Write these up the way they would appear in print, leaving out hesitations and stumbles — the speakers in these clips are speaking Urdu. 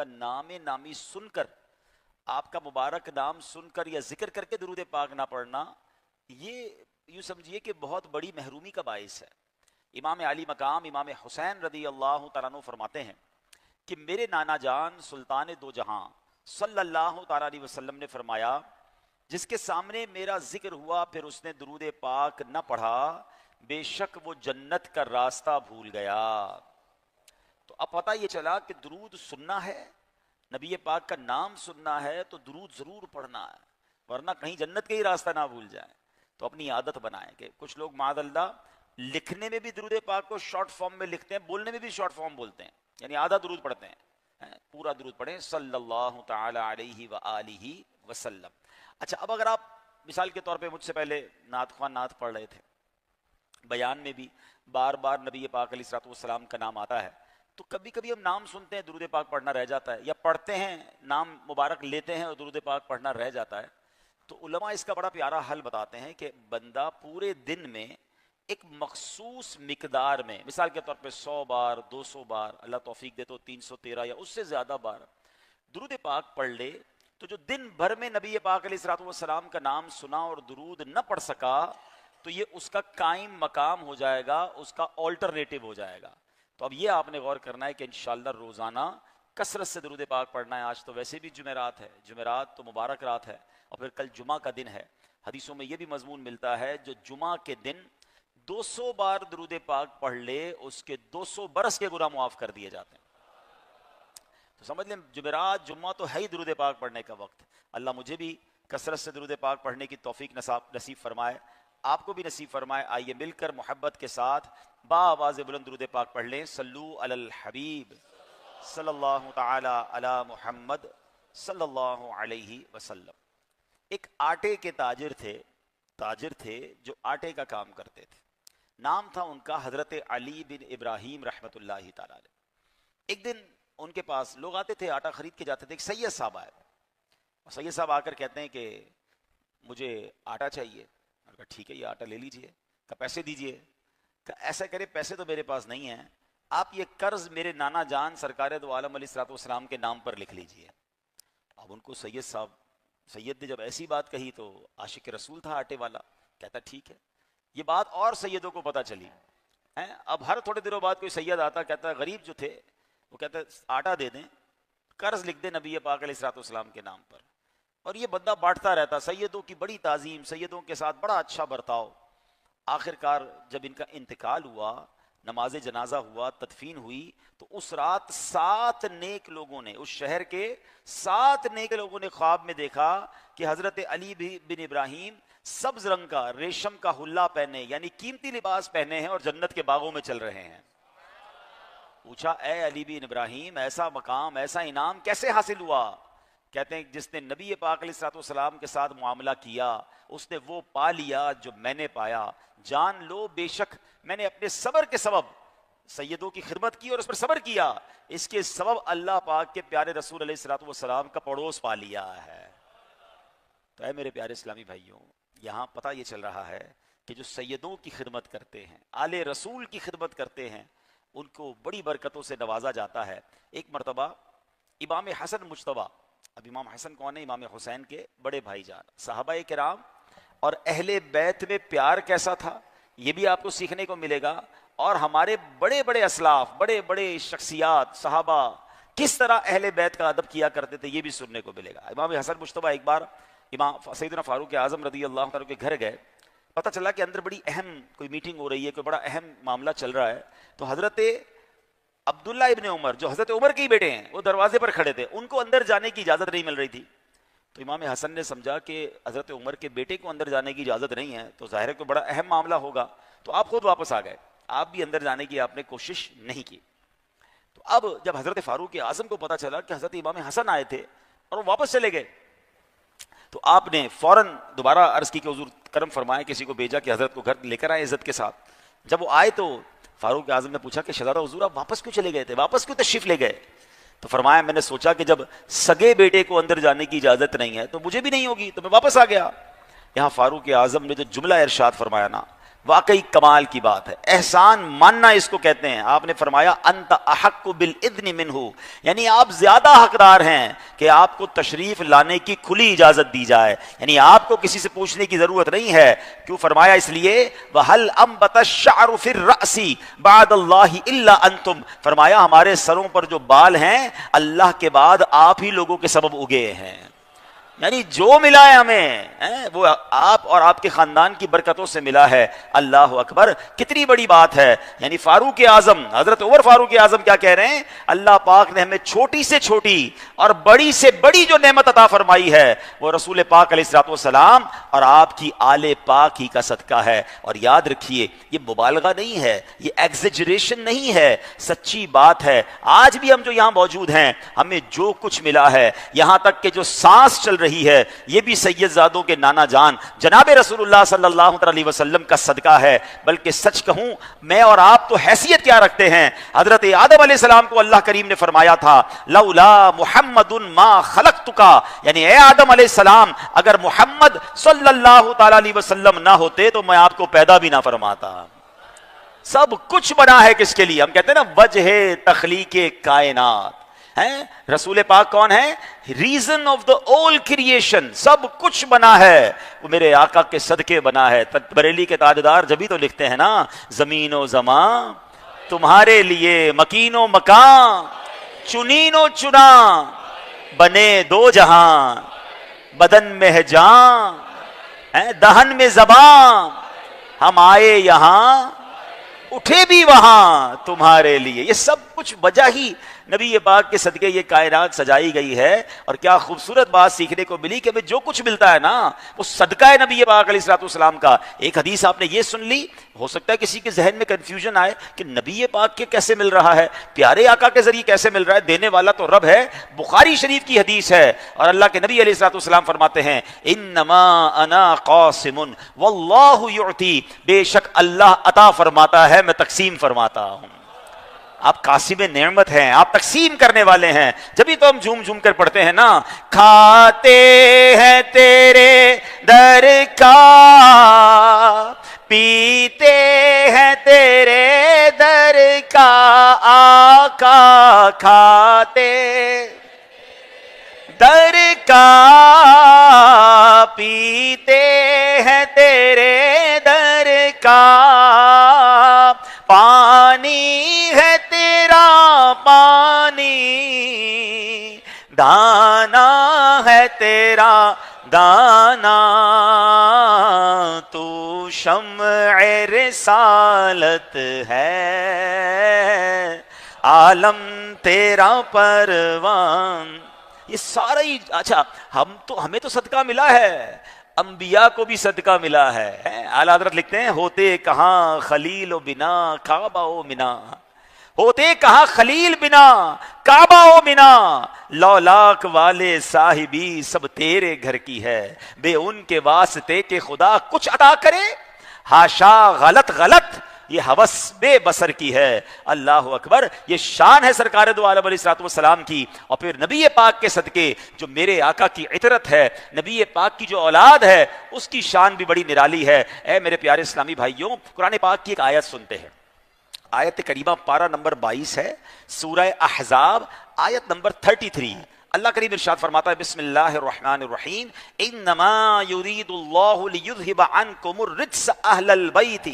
کا نام نامی سن کر، آپ کا مبارک نام سن کر یا ذکر کر کے درود پاک نہ پڑھنا، یہ یوں سمجھیے کہ بہت بڑی محرومی کا باعث ہے۔ امام علی مقام امام حسین رضی اللہ تعالیٰ عنہ فرماتے ہیں کہ میرے نانا جان سلطان دو جہاں صلی اللہ تعالیٰ علیہ وسلم نے فرمایا، جس کے سامنے میرا ذکر ہوا پھر اس نے درود پاک نہ پڑھا، بے شک وہ جنت کا راستہ بھول گیا۔ تو اب پتہ یہ چلا کہ درود سننا ہے، نبی پاک کا نام سننا ہے تو درود ضرور پڑھنا ہے، ورنہ کہیں جنت کا ہی راستہ نہ بھول جائیں۔ تو اپنی عادت بنائیں کہ کچھ لوگ معاذ اللہ لکھنے میں بھی درود پاک کو شارٹ فارم میں لکھتے ہیں، بولنے میں بھی شارٹ فارم بولتے ہیں، یعنی آدھا درود پڑھتے ہیں، پورا درود پڑھیں صلی اللہ تعالی علیہ وآلہ وسلم۔ اچھا، اب اگر آپ مثال کے طور پہ مجھ سے پہلے نعت خواہ نعت پڑھ رہے تھے، بیان میں بھی بار بار نبی پاک علیہ الصلوۃ والسلام کا نام آتا ہے، تو کبھی کبھی ہم نام سنتے ہیں درود پاک پڑھنا رہ جاتا ہے، یا پڑھتے ہیں نام مبارک لیتے ہیں اور درود پاک پڑھنا رہ جاتا ہے۔ تو علماء اس کا بڑا پیارا حل بتاتے ہیں کہ بندہ پورے دن میں ایک مخصوص مقدار میں، مثال کے طور پہ 100 بار 200 بار، اللہ توفیق دے تو 313 یا اس سے زیادہ بار درود پاک پڑھ لے، تو جو دن بھر میں نبی پاک علیہ الصلوۃ والسلام کا نام سنا اور درود نہ پڑھ سکا، تو یہ اس کا قائم مقام ہو جائے گا، اس کا آلٹرنیٹو ہو جائے گا۔ تو اب یہ آپ نے غور کرنا ہے کہ انشاءاللہ روزانہ کثرت سے درود پاک پڑھنا ہے۔ آج تو ویسے بھی جمعرات ہے، جمعرات تو مبارک رات ہے، اور پھر کل جمعہ کا دن ہے۔ حدیثوں میں یہ بھی مضمون ملتا ہے جو جمعہ کے دن 200 بار درود پاک پڑھ لے، اس کے 200 برس کے گناہ معاف کر دیے جاتے ہیں۔ تو سمجھ لیں جمعرات جمعہ تو ہے ہی درود پاک پڑھنے کا وقت۔ اللہ مجھے بھی کثرت سے درود پاک پڑھنے کی توفیق نصیب فرمائے، آپ کو بھی نصیب فرمائے۔ آئیے مل کر محبت کے ساتھ با آواز بلند درود پاک پڑھ لیں۔ صلو علی الحبیب صلی اللہ تعالی علی محمد صلی اللہ علیہ وسلم۔ ایک آٹے کے تاجر تھے جو آٹے کا کام کرتے تھے، نام تھا ان کا حضرت علی بن ابراہیم رحمۃ اللہ تعالی علیہ۔ ایک دن ان کے پاس لوگ آتے تھے، آٹا خرید کے جاتے تھے۔ ایک سید صاحب آئے، اور سید صاحب آ کر کہتے ہیں کہ مجھے آٹا چاہیے۔ میں نے کہا ٹھیک ہے، یہ آٹا لے لیجئے۔ کہا پیسے دیجئے۔ کہا ایسا کرے پیسے تو میرے پاس نہیں ہیں، آپ یہ قرض میرے نانا جان سرکار دو عالم علیہ الصلوۃ والسلام کے نام پر لکھ لیجئے۔ اب ان کو سید نے جب ایسی بات کہی تو عاشق رسول تھا آٹے والا، کہتا ٹھیک ہے۔ یہ بات اور سیدوں کو پتہ چلی، اب ہر تھوڑے دنوں بعد کوئی سید آتا، کہتا غریب جو تھے وہ کہتا آٹا دے دیں، قرض لکھ دیں نبی پاک علیہ الصلوۃ والسلام کے نام پر۔ اور یہ بندہ بانٹتا رہتا، سیدوں کی بڑی تعظیم، سیدوں کے ساتھ بڑا اچھا برتاؤ۔ آخر کار جب ان کا انتقال ہوا، نماز جنازہ ہوا، تدفین ہوئی، تو اس رات 7 نیک لوگوں نے، اس شہر کے 7 نیک لوگوں نے خواب میں دیکھا کہ حضرت علی بن ابراہیم سبز رنگ کا ریشم کا حلہ پہنے، یعنی قیمتی لباس پہنے ہیں، اور جنت کے باغوں میں چل رہے ہیں۔ پوچھا اے علی بن ابراہیم، ایسا مقام، ایسا انعام کیسے حاصل ہوا؟ کہتے ہیں جس نے نبی پاک علیہ الصلوۃ والسلام کے ساتھ معاملہ کیا، اس نے وہ پا لیا جو میں نے پایا۔ جان لو بے شک میں نے اپنے صبر کے سبب سیدوں کی خدمت کی اور اس پر صبر کیا، اس کے سبب اللہ پاک کے پیارے رسول علیہ الصلوۃ والسلام کا پڑوس پا لیا ہے۔ تو اے میرے پیارے اسلامی بھائیوں، یہاں پتہ یہ چل رہا ہے کہ جو سیدوں کی خدمت کرتے ہیں، آل رسول کی خدمت کرتے ہیں، ان کو بڑی برکتوں سے نوازا جاتا ہے۔ ایک مرتبہ امام حسن مجتبیٰ، اب امام حسن کون ہے؟ امام حسین کے بڑے بھائی جان، صحابہ کرام اور اہل بیت میں پیار کیسا تھا یہ بھی آپ کو سیکھنے کو ملے گا، اور ہمارے بڑے بڑے اسلاف، بڑے بڑے شخصیات صحابہ کس طرح اہل بیت کا ادب کیا کرتے تھے یہ بھی سننے کو ملے گا۔ امام حسن مجتبیٰ ایک بار امام سیدنا فاروق اعظم رضی اللہ عنہ کے گھر گئے، پتہ چلا کہ اندر بڑی اہم کوئی میٹنگ ہو رہی ہے، کوئی بڑا اہم معاملہ چل رہا ہے۔ تو حضرت عبداللہ ابن عمر جو حضرت عمر کے ہی بیٹے ہیں، وہ دروازے پر کھڑے تھے، ان کو اندر جانے کی اجازت نہیں مل رہی تھی۔ تو امام حسن نے سمجھا کہ حضرت عمر کے بیٹے کو اندر جانے کی اجازت نہیں ہے، تو ظاہر ہے کوئی بڑا اہم معاملہ ہوگا، تو آپ خود واپس آ گئے، آپ بھی اندر جانے کی آپ نے کوشش نہیں کی۔ تو اب جب حضرت فاروق اعظم کو پتہ چلا کہ حضرت امام حسن آئے تھے اور وہ واپس چلے گئے، تو آپ نے فوراً دوبارہ عرض کی کہ حضور کرم فرمائے، کسی کو بھیجا کہ حضرت کو گھر لے کر آئے عزت کے ساتھ۔ جب وہ آئے تو فاروق اعظم نے پوچھا کہ شہزادہ حضور آپ واپس کیوں چلے گئے تھے، واپس کیوں تشریف لے گئے؟ تو فرمایا میں نے سوچا کہ جب سگے بیٹے کو اندر جانے کی اجازت نہیں ہے تو مجھے بھی نہیں ہوگی، تو میں واپس آ گیا۔ یہاں فاروق اعظم نے جو جملہ ارشاد فرمایا نا، واقعی کمال کی بات ہے. احسان ماننا اس کو کہتے ہیں. آپ نے فرمایا انت احق بالاذن منہ، یعنی آپ زیادہ حقدار ہیں کہ آپ کو تشریف لانے کی کھلی اجازت دی جائے، یعنی آپ کو کسی سے پوچھنے کی ضرورت نہیں ہے. کیوں فرمایا؟ اس لیے وَهَلْ أَنبَتَ الشَّعْرُ فِي الرَّأْسِ بَعْدَ اللَّهِ إِلَّا أَنْتُمْ، فرمایا ہمارے سروں پر جو بال ہیں اللہ کے بعد آپ ہی لوگوں کے سبب اگے ہیں. یعنی جو ملا ہے ہمیں وہ آپ اور آپ کے خاندان کی برکتوں سے ملا ہے. اللہ اکبر، کتنی بڑی بات ہے. یعنی فاروق اعظم حضرت عمر فاروق اعظم کیا کہہ رہے ہیں؟ اللہ پاک نے ہمیں چھوٹی سے چھوٹی اور بڑی سے بڑی جو نعمت عطا فرمائی ہے وہ رسول پاک علیہ الصلوۃ والسلام اور آپ کی آل پاک ہی کا صدقہ ہے. اور یاد رکھیے یہ مبالغہ نہیں ہے، یہ ایگزیجریشن نہیں ہے، سچی بات ہے. آج بھی ہم جو یہاں موجود ہیں ہمیں جو کچھ ملا ہے، یہاں تک کہ جو سانس چل رہی ہے یہ بھی سید زادوں کے نانا جان جناب رسول اللہ صلی اللہ علیہ وسلم کا صدقہ ہے. بلکہ سچ کہوں میں اور آپ تو حیثیت کیا رکھتے ہیں؟ حضرت آدم علیہ السلام کو اللہ کریم نے فرمایا تھا لولا محمد ما خلقتک، یعنی اے آدم علیہ السلام اگر محمد صلی اللہ تعالی علیہ وسلم نہ ہوتے تو میں آپ کو پیدا بھی نہ فرماتا. سب کچھ بنا ہے کس کے لیے؟ ہم کہتے ہیں نا وجہ تخلیق کائنات. رسول پاک کون ہے؟ Reason of the all creation. سب کچھ بنا ہے وہ میرے آقا کے صدقے بنا ہے. بریلی کے تاجدار جبھی تو لکھتے ہیں نا زمین و زمان تمہارے لیے، مکین و مکان چنین و چنا، بنے دو جہاں بدن میں ہے جان دہن میں زبان، ہم آئے یہاں اٹھے بھی وہاں تمہارے لیے. یہ سب کچھ وجہ ہی نبی پاک کے صدقے یہ کائنات سجائی گئی ہے. اور کیا خوبصورت بات سیکھنے کو ملی کہ جو کچھ ملتا ہے نا وہ صدقہ ہے نبی پاک علیہ الصلوۃ والسلام کا. ایک حدیث آپ نے یہ سن لی، ہو سکتا ہے کسی کے ذہن میں کنفیوژن آئے کہ نبی پاک کے کیسے مل رہا ہے، پیارے آقا کے ذریعے کیسے مل رہا ہے؟ دینے والا تو رب ہے. بخاری شریف کی حدیث ہے اور اللہ کے نبی علیہ الصلوۃ والسلام فرماتے ہیں انما انا قاسم واللہ یعطی، بے شک اللہ عطا فرماتا ہے میں تقسیم فرماتا ہوں. آپ قاسم نعمت ہیں، آپ تقسیم کرنے والے ہیں. جبھی تو ہم جھوم جھوم کر پڑھتے ہیں نا کھاتے ہیں تیرے در کا، پیتے ہیں تیرے در کا آقا، کھاتے در کا پیتے ہیں تیرے در کا، پانی ہے تیرا پانی، دانا ہے تیرا دانا، تو شمع رسالت ہے عالم تیرا پروان. یہ سارا ہی اچھا ہمیں تو صدقہ ملا ہے، انبیاء کو بھی صدقہ ملا ہے. اعلیٰ حضرت لکھتے ہیں ہوتے کہاں خلیل و بنا کعبہ و منا، ہوتے کہاں خلیل بنا کعبہ و منا، لولاک والے صاحبی سب تیرے گھر کی ہے، بے ان کے واسطے کہ خدا کچھ عطا کرے، ہاشا غلط غلط یہ ہوس بے بسر کی ہے. اللہ اکبر، یہ شان ہے سرکار دو عالم علیہ الصلوۃ والسلام کی. اور پھر نبی پاک کے صدقے جو میرے آقا کی عطرت ہے، نبی پاک کی جو اولاد ہے اس کی شان بھی بڑی نرالی ہے. اے میرے پیارے اسلامی بھائیوں، قرآن پاک کی ایک آیت سنتے ہیں. آیت کریمہ پارہ نمبر 22 ہے، سورہ احزاب آیت نمبر 33. اللہ کریم ارشاد فرماتا ہے بسم اللہ الرحمن الرحیم انما یرید اللہ لیذھب عنکم الرجس اہل البیت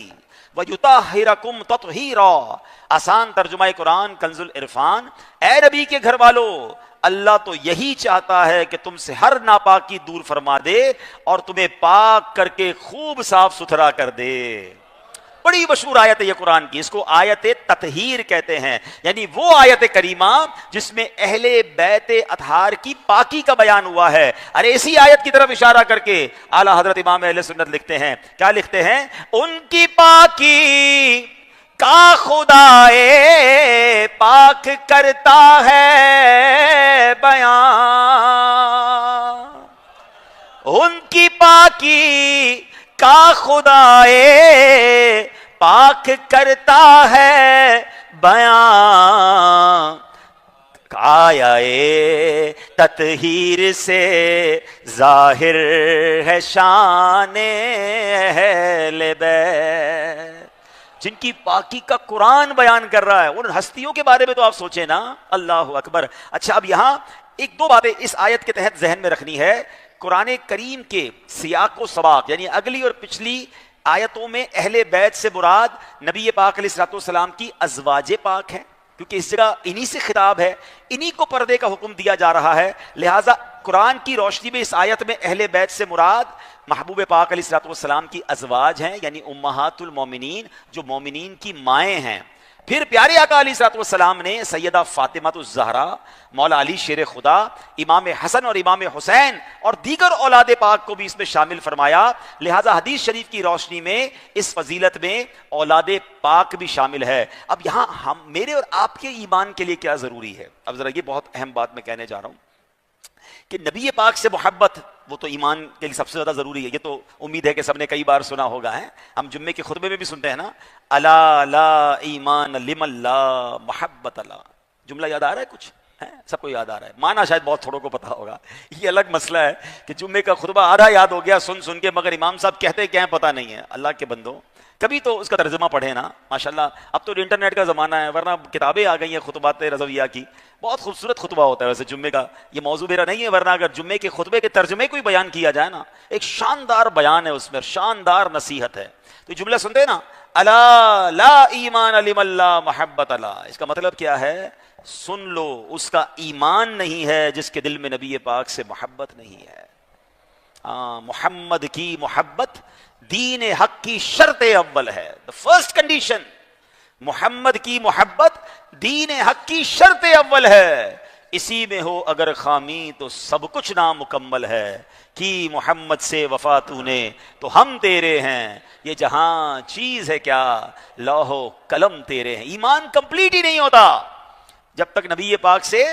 وَيُطَهِّرَكُمْ تَطْهِيرًا. آسان ترجمہ قرآن کنز العرفان. اے نبی کے گھر والو، اللہ تو یہی چاہتا ہے کہ تم سے ہر ناپاکی دور فرما دے اور تمہیں پاک کر کے خوب صاف ستھرا کر دے. بڑی مشہور آیت ہے یہ قرآن کی، اس کو آیت تطہیر کہتے ہیں. یعنی وہ آیت کریمہ جس میں اہل بیت اطہار کی پاکی کا بیان ہوا ہے. ارے اسی آیت کی طرف اشارہ کر کے اعلیٰ حضرت امام اہل سنت لکھتے ہیں، کیا لکھتے ہیں؟ ان کی پاکی کا خدا پاک کرتا ہے بیان، ان کی پاکی کا خدا پاک کرتا ہے بیان. آیا تطہیر سے ظاہر ہے شان اہل بیت، جن کی پاکی کا قرآن بیان کر رہا ہے، ان ہستیوں کے بارے میں تو آپ سوچیں نا، اللہ اکبر۔ اچھا اب یہاں ایک دو باتیں اس آیت کے تحت ذہن میں رکھنی ہے۔ قرآن کریم کے سیاق و سباق یعنی اگلی اور پچھلی آیتوں میں اہل بیت سے مراد نبی پاک علیہ الصلوۃ والسلام کی ازواج پاک ہیں، کیونکہ اس جگہ انہی سے خطاب ہے، انہی کو پردے کا حکم دیا جا رہا ہے، لہٰذا قرآن کی روشنی میں اس آیت میں اہل بیت سے مراد محبوب پاک علیہ الصلوۃ والسلام کی ازواج ہیں، یعنی امہات المومنین، جو مومنین کی مائیں ہیں۔ پھر پیارے آقا علیہ الصلوۃ والسلام نے سیدہ فاطمہ الزہرا، مولا علی شیر خدا، امام حسن اور امام حسین اور دیگر اولاد پاک کو بھی اس میں شامل فرمایا، لہٰذا حدیث شریف کی روشنی میں اس فضیلت میں اولاد پاک بھی شامل ہے۔ اب یہاں ہم میرے اور آپ کے ایمان کے لیے کیا ضروری ہے؟ اب ذرا یہ بہت اہم بات میں کہنے جا رہا ہوں کہ نبی پاک سے محبت وہ تو ایمان کے لیے سب سے زیادہ ضروری ہے، یہ تو امید ہے کہ سب نے کئی بار سنا ہوگا ہے، ہم جمعے کے خطبے میں بھی سنتے ہیں نا، الا لا ایمان لمن لا محبت اللہ، جملہ یاد آ رہا ہے کچھ ہے؟ سب کو یاد آ رہا ہے، معنی شاید بہت تھوڑوں کو پتا ہوگا، یہ الگ مسئلہ ہے کہ جمعے کا خطبہ آدھا یاد ہو گیا سن سن کے، مگر امام صاحب کہتے کیا ہیں پتہ نہیں ہے۔ اللہ کے بندوں کبھی تو اس کا ترجمہ پڑھے نا، ماشاءاللہ اب تو انٹرنیٹ کا زمانہ ہے، ورنہ کتابیں آ گئی ہیں خطبات رضویہ کی، بہت خوبصورت خطبہ ہوتا ہے ویسے جمعے کا، یہ موضوع میرا نہیں ہے، ورنہ اگر جمعے کے خطبے کے ترجمے کو ہی بیان کیا جائے نا، ایک شاندار بیان ہے اس میں، شاندار نصیحت ہے۔ تو یہ جملہ سنتے ہیں نا، الا لا ایمان لمن لا محبت اللہ، اس کا مطلب کیا ہے؟ سن لو، اس کا ایمان نہیں ہے جس کے دل میں نبی پاک سے محبت نہیں ہے۔ محمد کی محبت دین حق کی شرط اول ہے، the first condition، محمد کی محبت دین حق کی شرط اول ہے، اسی میں ہو اگر خامی تو سب کچھ نامکمل ہے، کی محمد سے وفا تو نے تو ہم تیرے ہیں، یہ جہاں چیز ہے کیا لوح و قلم تیرے ہیں۔ ایمان کمپلیٹ ہی نہیں ہوتا جب تک نبی پاک سے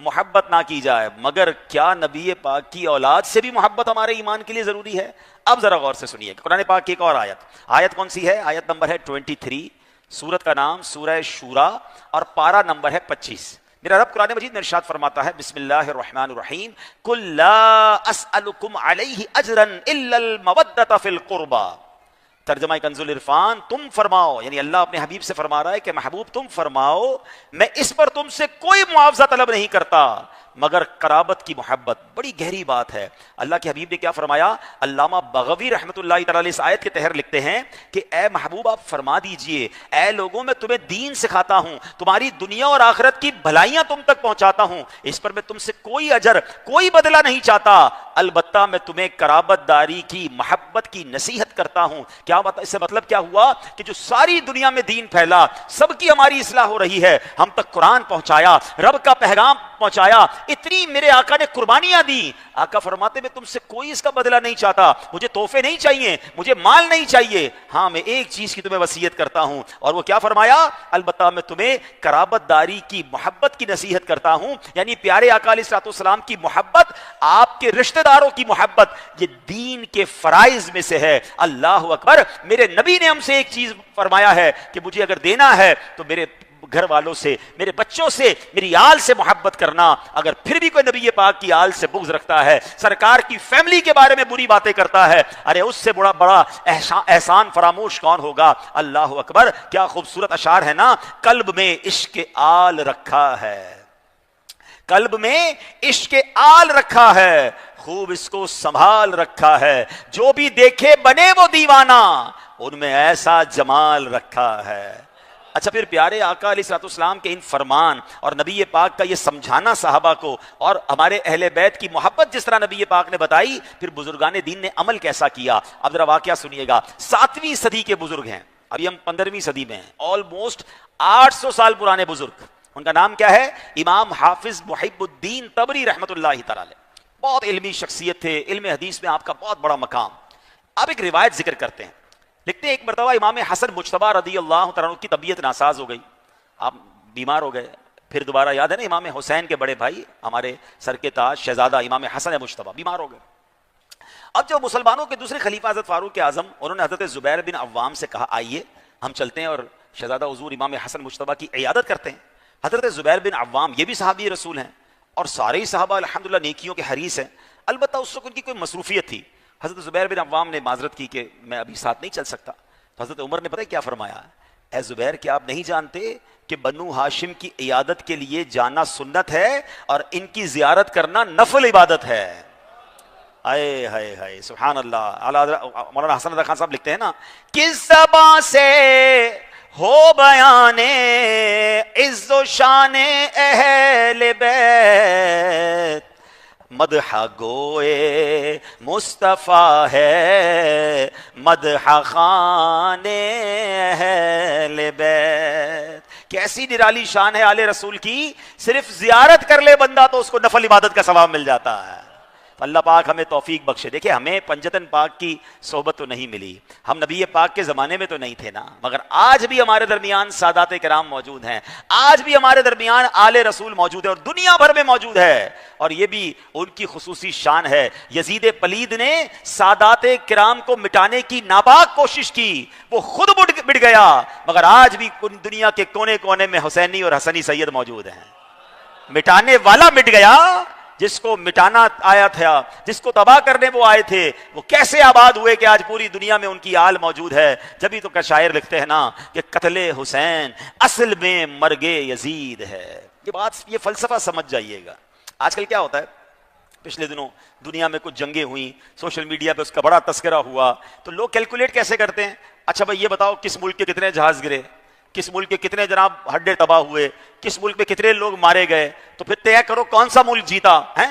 محبت نہ کی جائے، مگر کیا نبی پاک کی اولاد سے بھی محبت ہمارے ایمان کے لیے ضروری ہے؟ اب ذرا غور سے سنیے، قرآن پاک کی ایک اور آیت کون سی ہے؟ آیت نمبر ہے 23، سورت کا نام سورہ شورا اور پارہ نمبر ہے 25۔ میرا رب قرآن مجید میں ارشاد فرماتا ہے، بسم اللہ الرحمن الرحیم، قل لا اسألکم علیہ اجرا الا المودۃ فی القربى، ترجمہ کنز العرفان، تم فرماؤ، یعنی اللہ اپنے حبیب سے فرما رہا ہے کہ محبوب تم فرماؤ میں اس پر تم سے کوئی معاوضہ طلب نہیں کرتا مگر قرابت کی محبت۔ بڑی گہری بات ہے، اللہ کے حبیب نے کیا فرمایا؟ علامہ بغوی رحمۃ اللہ تعالی اس آیت کے تحت لکھتے ہیں کہ اے محبوب آپ فرما دیجئے، اے لوگوں میں تمہیں دین سکھاتا ہوں، تمہاری دنیا اور آخرت کی بھلائیاں تم تک پہنچاتا ہوں، اس پر میں تم سے کوئی اجر کوئی بدلہ نہیں چاہتا، البتہ میں تمہیں قرابت داری کی محبت کی نصیحت کرتا ہوں۔ کیا بات؟ اس سے مطلب کیا ہوا کہ جو ساری دنیا میں دین پھیلا، سب کی ہماری اصلاح ہو رہی ہے، ہم تک قرآن پہنچایا، رب کا پیغام پہنچایا، اتنی میرے آقا نے قربانیاں دی۔ آقا فرماتے میں تم سے کوئی اس کا بدلہ نہیں چاہتا، مجھے تحفے نہیں چاہیے، مجھے مال نہیں چاہیے، ہاں میں ایک چیز کی تمہیں وصیت کرتا ہوں، اور وہ کیا فرمایا؟ البتہ میں تمہیں قرابت داری کی محبت کی نصیحت کرتا ہوں، یعنی پیارے آقا علیہ الصلوۃ والسلام کی محبت، آپ کے رشتہ داروں کی محبت، یہ دین کے فرائض میں سے ہے۔ اللہ اکبر، میرے نبی نے ہم سے ایک چیز فرمایا ہے کہ مجھے اگر دینا ہے تو میرے گھر والوں سے، میرے بچوں سے، میری آل سے محبت کرنا۔ اگر پھر بھی کوئی نبی پاک کی آل سے بغض رکھتا ہے، سرکار کی فیملی کے بارے میں بری باتیں کرتا ہے، ارے اس سے بڑا احسان فراموش کون ہوگا؟ اللہ اکبر، کیا خوبصورت اشعار ہے نا، قلب میں عشق آل رکھا ہے، قلب میں عشق آل رکھا ہے، خوب اس کو سنبھال رکھا ہے، جو بھی دیکھے بنے وہ دیوانہ، ان میں ایسا جمال رکھا ہے۔ اچھا، پھر پیارے آقا علیہ الصلوۃ والسلام کے ان فرمان اور نبی پاک کا یہ سمجھانا صحابہ کو اور ہمارے اہل بیت کی محبت جس طرح نبی پاک نے بتائی، پھر بزرگان دین نے عمل کیسا کیا؟ اب ذرا واقعہ سنیے گا۔ 7ویں صدی کے بزرگ ہیں، ابھی ہم 15ویں صدی میں ہیں، آلموسٹ 800 سال پرانے بزرگ، ان کا نام کیا ہے؟ امام حافظ محب الدین طبری رحمۃ اللہ تعالی، بہت علمی شخصیت تھے، علم حدیث میں آپ کا بہت بڑا مقام۔ آپ ایک روایت ذکر کرتے ہیں، لکھتے ہیں ایک مرتبہ امام حسن مجتبی رضی اللہ تعالیٰ عنہ کی طبیعت ناساز ہو گئی، آپ بیمار ہو گئے۔ پھر دوبارہ یاد ہے نا، امام حسین کے بڑے بھائی، ہمارے سر کے تاج شہزادہ امام حسن مجتبی بیمار ہو گئے۔ اب جو مسلمانوں کے دوسرے خلیفہ حضرت فاروق اعظم، انہوں نے حضرت زبیر بن عوام سے کہا آئیے ہم چلتے ہیں اور شہزادہ حضور امام حسن مجتبی کی عیادت کرتے ہیں۔ حضرت زبیر بن عوام یہ بھی صحابی رسول ہیں اور سارے ہی صحابہ الحمدللہ نیکیوں کے حریص ہیں. البتہ اس وقت ان کی کوئی مصروفیت تھی. حضرت زبیر بن عوام نے معذرت کی کہ میں ابھی ساتھ نہیں چل سکتا. تو حضرت عمر نے پتہ ہے کیا فرمایا؟ اے زبیر کیا آپ نہیں جانتے کہ بنو ہاشم کی عیادت کے لیے جانا سنت ہے اور ان کی زیارت کرنا نفل عبادت ہے. آئے ہائے ہائے سبحان اللہ. مولانا حسن رضا خان صاحب لکھتے ہیں نا، کس زبان سے ہو بیانے عز و شان اہل بیت، مدح گوئے مصطفیٰ ہے مدح خان اہل بیت. کیسی نرالی شان ہے آل رسول کی، صرف زیارت کر لے بندہ تو اس کو نفل عبادت کا ثواب مل جاتا ہے. اللہ پاک ہمیں توفیق بخشے. دیکھیں ہمیں پنجتن پاک کی صحبت تو نہیں ملی، ہم نبی پاک کے زمانے میں تو نہیں تھے نا، مگر آج بھی ہمارے درمیان سادات کرام موجود ہیں، آج بھی ہمارے درمیان آل رسول موجود ہے اور دنیا بھر میں موجود ہے. اور یہ بھی ان کی خصوصی شان ہے. یزید پلید نے سادات کرام کو مٹانے کی ناپاک کوشش کی، وہ خود مٹ گیا، مگر آج بھی دنیا کے کونے کونے میں حسینی اور حسنی سید موجود ہیں. مٹانے والا مٹ گیا، جس کو مٹانا آیا تھا، جس کو تباہ کرنے وہ آئے تھے، وہ کیسے آباد ہوئے کہ آج پوری دنیا میں ان کی آل موجود ہے. جبھی تو شاعر لکھتے ہیں نا کہ قتل حسین اصل میں مرگ یزید ہے. یہ بات، یہ فلسفہ سمجھ جائیے گا. آج کل کیا ہوتا ہے، پچھلے دنوں دنیا میں کچھ جنگیں ہوئیں، سوشل میڈیا پہ اس کا بڑا تذکرہ ہوا، تو لوگ کیلکولیٹ کیسے کرتے ہیں، اچھا بھائی یہ بتاؤ کس ملک کے کتنے جہاز گرے، کس ملک کے کتنے جناب ہڈے تباہ ہوئے، کس ملک میں کتنے لوگ مارے گئے، تو پھر طے کرو کون سا ملک جیتا ہے.